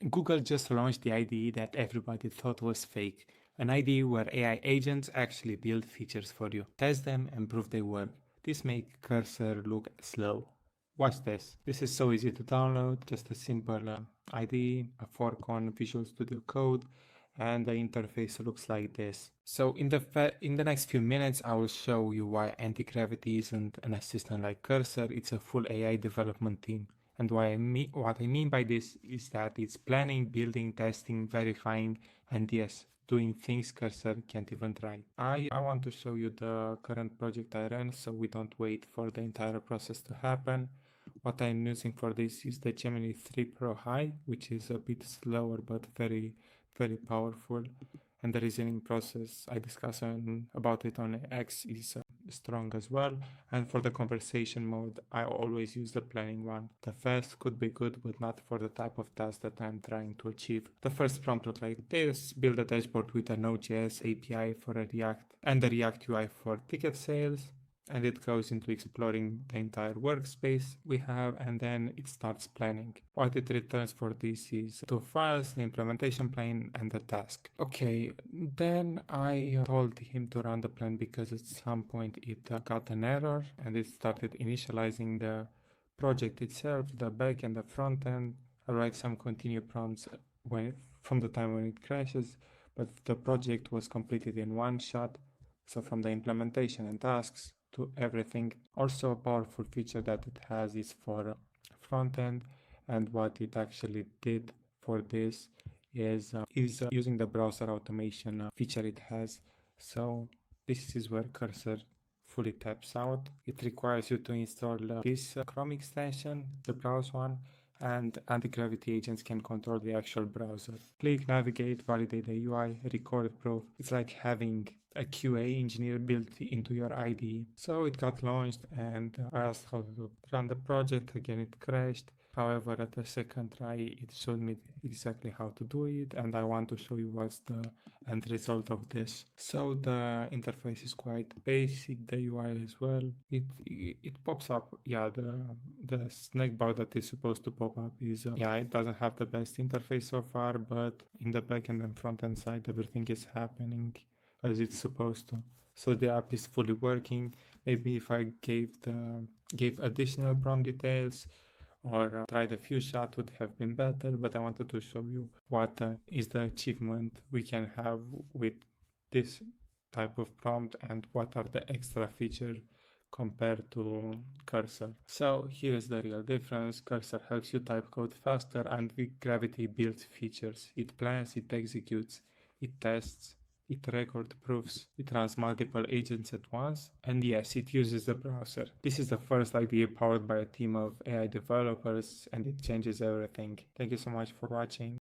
Google just launched the IDE that everybody thought was fake. An IDE where AI agents actually build features for you, test them and prove they work. This makes Cursor look slow. Watch this. This is so easy to download, just a simple IDE, a fork on Visual Studio Code, and the interface looks like this. So in the next few minutes, I will show you why Antigravity isn't an assistant like Cursor, it's a full AI development team. And what I mean by this is that it's planning, building, testing, verifying, and yes, doing things Cursor can't even try. I want to show you the current project I run so we don't wait for the entire process to happen. What I'm using for this is the Gemini 3 Pro High, which is a bit slower but very powerful. And the reasoning process I discuss about it on X is strong as well. And for the conversation mode, I always use the planning one. The fast could be good, but not for the type of task that I'm trying to achieve. The first prompt looked like this: build a dashboard with a Node.js API for a React and a React UI for ticket sales. And it goes into exploring the entire workspace we have, and then it starts planning. What it returns for this is two files, the implementation plane and the task. Okay, then I told him to run the plan because at some point it got an error and it started initializing the project itself, the back and the front end. I write some continue prompts from the time when it crashes, but the project was completed in one shot. So from the implementation and tasks to everything. Also a powerful feature that it has is for front end, and what it actually did for this is using the browser automation feature it has. So this is where Cursor fully taps out. It requires you to install this Chrome extension, the browse one, and anti-gravity agents can control the actual browser. Click, navigate, validate the UI, record proof. It's like having a QA engineer built into your IDE. So it got launched and I asked how to run the project. Again, it crashed. However, at the second try, it showed me exactly how to do it, and I want to show you what's the end result of this. So the interface is quite basic, the UI as well. It pops up, yeah, the snack bar that is supposed to pop up is, yeah, it doesn't have the best interface so far, but in the back end and front end side, everything is happening as it's supposed to. So the app is fully working. Maybe if I gave additional prompt details or tried a few shots would have been better, but I wanted to show you what is the achievement we can have with this type of prompt and what are the extra features compared to Cursor. So here's the real difference. Cursor helps you type code faster, and with Gravity builds features. It plans, it executes, it tests, it record proofs, it runs multiple agents at once, and yes, it uses the browser. This is the first IDE powered by a team of AI developers, and it changes everything. Thank you so much for watching.